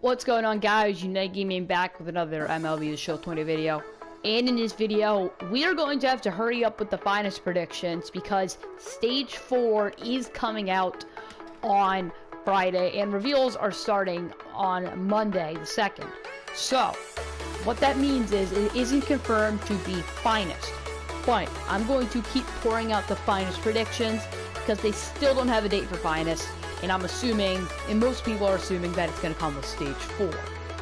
What's going on, guys? Unite Gaming back with another MLB The Show 20 video. And in this video, we are going to have to hurry up with the finest predictions because Stage 4 is coming out on Friday and reveals are starting on Monday the 2nd. So, what that means is it isn't confirmed to be finest. But I'm going to keep pouring out the finest predictions because they still don't have a date for finest. And I'm assuming, and most people are assuming, that it's going to come with Stage 4.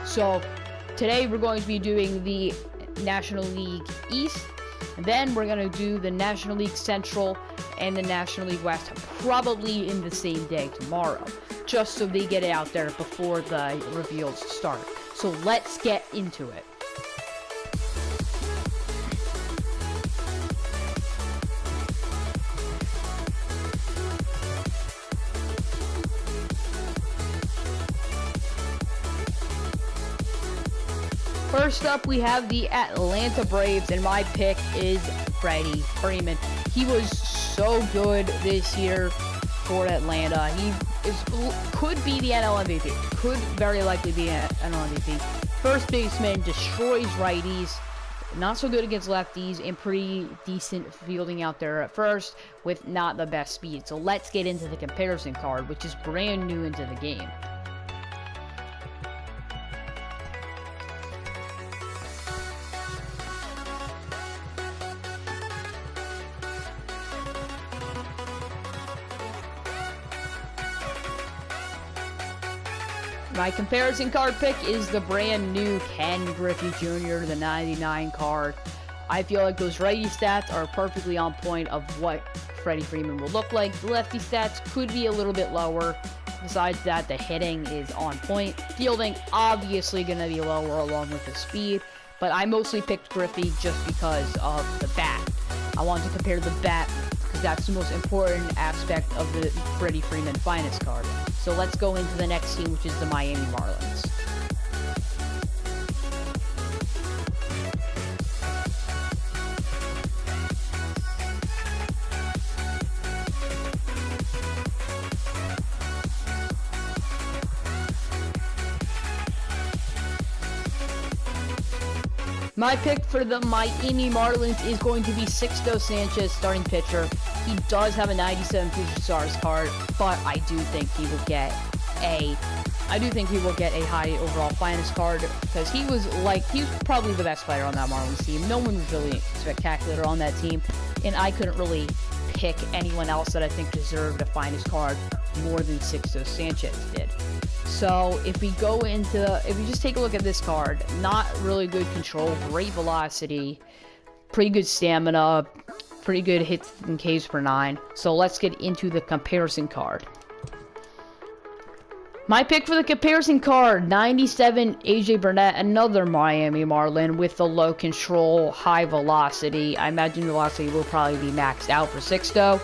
So, today we're going to be doing the National League East, and then we're going to do the National League Central and the National League West, probably in the same day tomorrow, just so they get it out there before the reveals start. So, let's get into it. First up, we have the Atlanta Braves, and my pick is Freddie Freeman. He was so good this year for Atlanta. He could be the NL MVP. Could very likely be an NL MVP. First baseman, destroys righties. Not so good against lefties, and pretty decent fielding out there at first with not the best speed. So let's get into the comparison card, which is brand new into the game. My comparison card pick is the brand new Ken Griffey Jr., the 99 card. I feel like those righty stats are perfectly on point of what Freddie Freeman will look like. The lefty stats could be a little bit lower. Besides that, the hitting is on point. Fielding, obviously going to be lower along with the speed. But I mostly picked Griffey just because of the bat. I want to compare the bat because that's the most important aspect of the Freddie Freeman finest card. So let's go into the next team, which is the Miami Marlins. My pick for the Miami Marlins is going to be Sixto Sanchez, starting pitcher. He does have a 97 Future Stars card, but I do think he will get a high overall finest card because he was probably the best player on that Marlins team. No one was really spectacular on that team, and I couldn't really pick anyone else that I think deserved a finest card more than Sixto Sanchez did. So if we just take a look at this card, not really good control, great velocity, pretty good stamina, pretty good hits and Ks per 9. So let's get into the comparison card. My pick for the comparison card, 97 Aj Burnett, another Miami Marlin with the low control, high velocity. I imagine velocity will probably be maxed out for Sixto.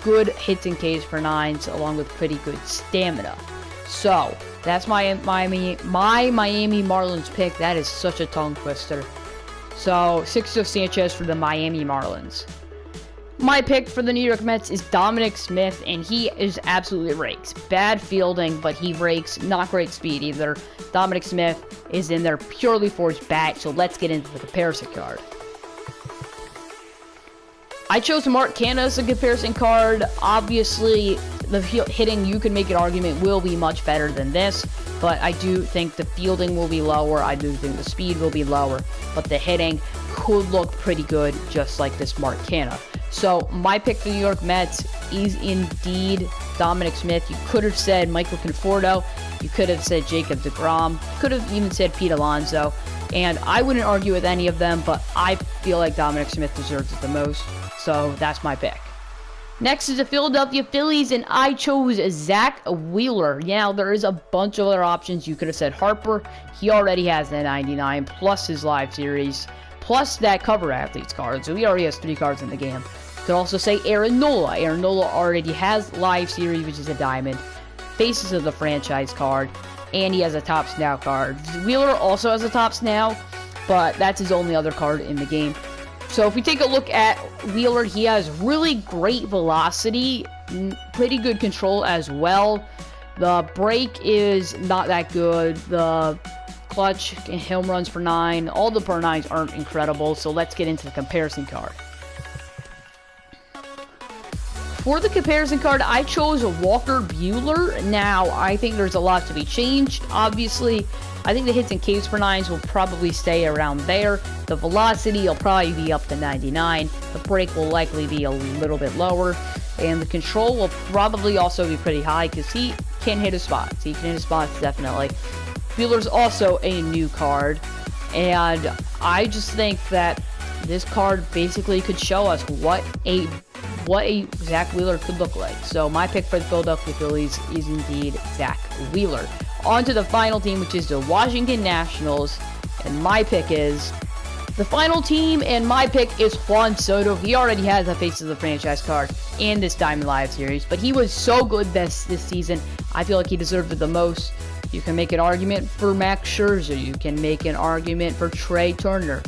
Good hits and Ks per 9s along with pretty good stamina. So, that's my Miami Marlins pick. That is such a tongue twister. So, Sixto Sanchez for the Miami Marlins. My pick for the New York Mets is Dominic Smith, and he is absolutely rakes. Bad fielding, but he rakes. Not great speed either. Dominic Smith is in there purely for his bat, so let's get into the comparison card. I chose Mark Canha as a comparison card. Obviously, the hitting, you can make an argument, will be much better than this, but I do think the fielding will be lower. I do think the speed will be lower, but the hitting could look pretty good, just like this Mark Canha. So, my pick for the New York Mets is indeed Dominic Smith. You could have said Michael Conforto. You could have said Jacob deGrom. You could have even said Pete Alonso. And I wouldn't argue with any of them, but I feel like Dominic Smith deserves it the most. So, that's my pick. Next is the Philadelphia Phillies, and I chose Zach Wheeler. Now, there is a bunch of other options. You could have said Harper. He already has that 99, plus his live series, plus that cover athletes card. So, he already has 3 cards in the game. You could also say Aaron Nola. Aaron Nola already has live series, which is a diamond, Faces of the Franchise card, and he has a Topps Now card. Wheeler also has a Topps Now, but that's his only other card in the game. So if we take a look at Wheeler, he has really great velocity, pretty good control as well. The break is not that good. The clutch and home runs per 9, all the per 9s aren't incredible, so let's get into the comparison card. For the comparison card, I chose Walker Buehler. Now, I think there's a lot to be changed. Obviously, I think the hits and Ks per 9s will probably stay around there. The velocity will probably be up to 99. The break will likely be a little bit lower. And the control will probably also be pretty high because he can hit his spots. He can hit his spots, definitely. Buehler's also a new card. And I just think that this card basically could show us what a Zack Wheeler could look like. So my pick for the Philadelphia Phillies is indeed Zack Wheeler. On to the final team, which is the Washington Nationals. And my pick is the final team, and my pick is Juan Soto. He already has a face of the franchise card in this Diamond Live series, but he was so good this season. I feel like he deserved it the most. You can make an argument for Max Scherzer. You can make an argument for Trey Turner.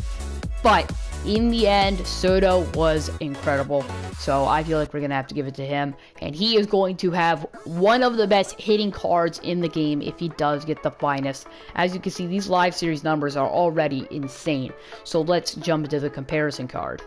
But in the end, Soto was incredible. So I feel like we're going to have to give it to him. And he is going to have one of the best hitting cards in the game if he does get the finest. As you can see, these live series numbers are already insane. So let's jump into the comparison card.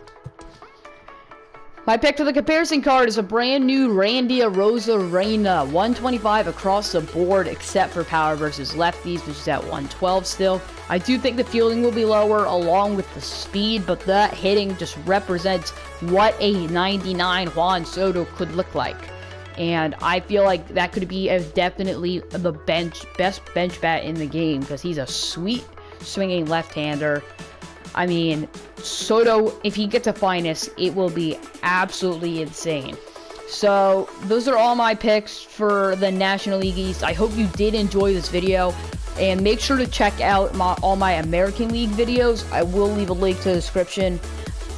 My pick for the comparison card is a brand new Randy Arozarena, 125 across the board except for power versus lefties, which is at 112 still. I do think the fielding will be lower along with the speed, but that hitting just represents what a 99 Juan Soto could look like. And I feel like that could be definitely the best bench bat in the game because he's a sweet swinging left-hander. I mean, Soto, if he gets a finest, it will be absolutely insane. So, those are all my picks for the National League East. I hope you did enjoy this video. And make sure to check out all my American League videos. I will leave a link to the description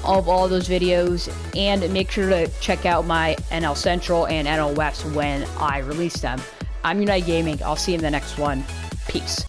of all those videos. And make sure to check out my NL Central and NL West when I release them. I'm United Gaming. I'll see you in the next one. Peace.